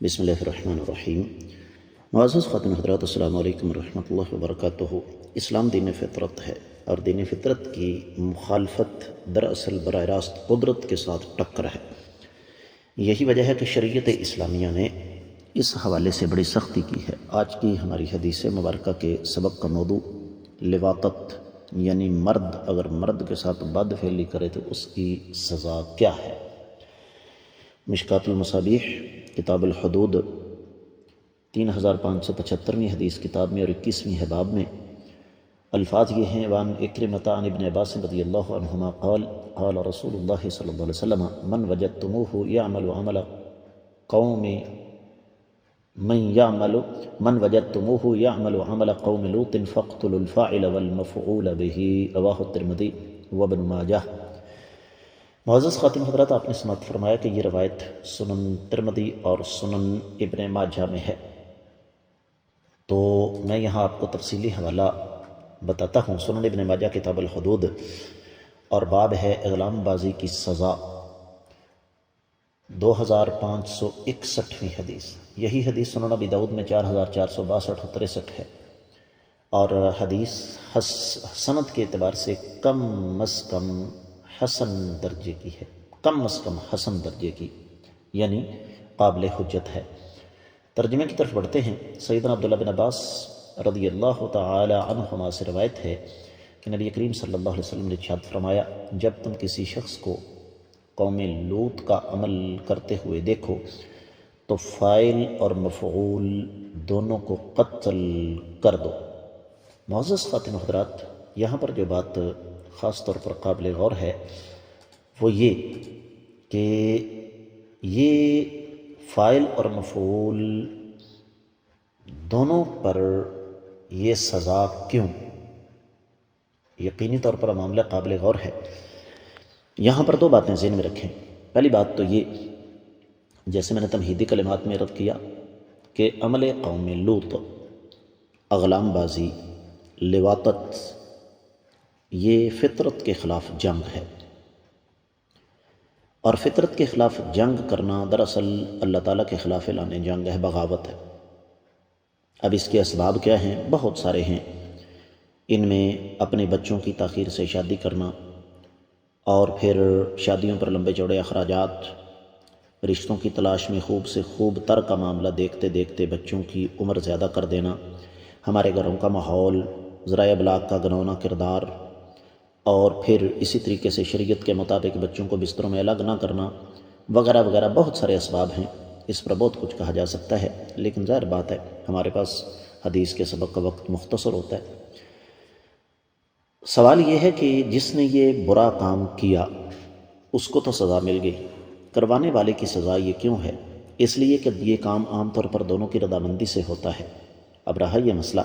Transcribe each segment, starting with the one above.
بسم اللہ الرحمن الرحیم۔ معزز خاتون حضرات، السلام علیکم ورحمۃ اللہ وبرکاتہ۔ اسلام دین فطرت ہے اور دین فطرت کی مخالفت دراصل براہ راست قدرت کے ساتھ ٹکر ہے۔ یہی وجہ ہے کہ شریعت اسلامیہ نے اس حوالے سے بڑی سختی کی ہے۔ آج کی ہماری حدیث مبارکہ کے سبق کا موضوع لواطت، یعنی مرد اگر مرد کے ساتھ بد فعلی کرے تو اس کی سزا کیا ہے۔ مشکات المصابیح کتاب الحدود 3575ویں حدیث کتاب میں اور 21ویں ہے باب میں الفاظ یہ ہیں: وان اکرمۃ عن ابن عباس رضی اللہ عنہما قال قال رسول اللہ صلی اللہ علیہ وسلم من وجدتموه يعمل عمل قوم قوم لوط فاقتلوا الفاعل والمفعول به رواه الترمذی وابن ماجہ۔ معزز خاتون حضرات، آپ نے سماعت فرمایا کہ یہ روایت سنن ترمذی اور سنن ابن ماجہ میں ہے۔ تو میں یہاں آپ کو تفصیلی حوالہ بتاتا ہوں۔ سنن ابن ماجہ کتاب الحدود اور باب ہے اغلام بازی کی سزا، 2561ویں حدیث۔ یہی حدیث سنن ابی داؤد میں 4462 اور 63 ہے، اور حدیث سند کے اعتبار سے کم از کم حسن درجے کی ہے، کم از کم حسن درجے کی، یعنی قابل حجت ہے۔ ترجمے کی طرف بڑھتے ہیں۔ سیدنا عبداللہ بن عباس رضی اللہ تعالی عنہما سے روایت ہے کہ نبی کریم صلی اللہ علیہ وسلم نے ارشاد فرمایا، جب تم کسی شخص کو قوم لوط کا عمل کرتے ہوئے دیکھو تو فاعل اور مفعول دونوں کو قتل کر دو۔ معزز خاتون حضرات، یہاں پر جو بات خاص طور پر قابل غور ہے وہ یہ کہ یہ فاعل اور مفعول دونوں پر یہ سزا کیوں؟ یقینی طور پر معاملہ قابل غور ہے۔ یہاں پر دو باتیں ذہن میں رکھیں۔ پہلی بات تو یہ، جیسے میں نے تمہیدی کلمات میں رد کیا کہ عمل قوم لوط، اغلام بازی، لواطت، یہ فطرت کے خلاف جنگ ہے، اور فطرت کے خلاف جنگ کرنا دراصل اللہ تعالیٰ کے خلاف اعلان جنگ ہے، بغاوت ہے۔ اب اس کے اسباب کیا ہیں؟ بہت سارے ہیں۔ ان میں اپنے بچوں کی تاخیر سے شادی کرنا، اور پھر شادیوں پر لمبے چوڑے اخراجات، رشتوں کی تلاش میں خوب سے خوب تر کا معاملہ دیکھتے دیکھتے بچوں کی عمر زیادہ کر دینا، ہمارے گھروں کا ماحول، ذرائع ابلاغ کا گنونا کردار، اور پھر اسی طریقے سے شریعت کے مطابق بچوں کو بستروں میں الگ نہ کرنا، وغیرہ وغیرہ بہت سارے اسباب ہیں۔ اس پر بہت کچھ کہا جا سکتا ہے، لیکن ظاہر بات ہے ہمارے پاس حدیث کے سبق کا وقت مختصر ہوتا ہے۔ سوال یہ ہے کہ جس نے یہ برا کام کیا اس کو تو سزا مل گئی، کروانے والے کی سزا یہ کیوں ہے؟ اس لیے کہ یہ کام عام طور پر دونوں کی رضامندی سے ہوتا ہے۔ اب رہا یہ مسئلہ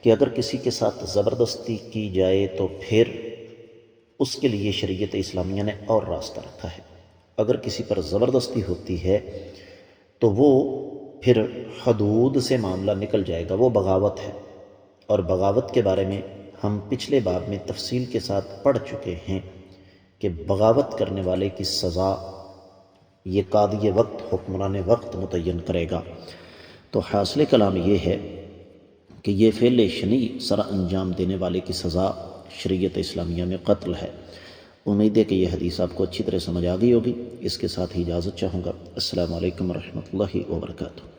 کہ اگر کسی کے ساتھ زبردستی کی جائے تو پھر اس کے لیے شریعت اسلامیہ نے اور راستہ رکھا ہے۔ اگر کسی پر زبردستی ہوتی ہے تو وہ پھر حدود سے معاملہ نکل جائے گا، وہ بغاوت ہے، اور بغاوت کے بارے میں ہم پچھلے باب میں تفصیل کے ساتھ پڑھ چکے ہیں کہ بغاوت کرنے والے کی سزا یہ قاضی وقت، حکمران وقت متعین کرے گا۔ تو حاصل کلام یہ ہے کہ یہ فعل شنیع سر انجام دینے والے کی سزا شریعت اسلامیہ میں قتل ہے۔ امید ہے کہ یہ حدیث آپ کو اچھی طرح سمجھ آ گئی ہوگی۔ اس کے ساتھ ہی اجازت چاہوں گا۔ السلام علیکم ورحمۃ اللہ وبرکاتہ۔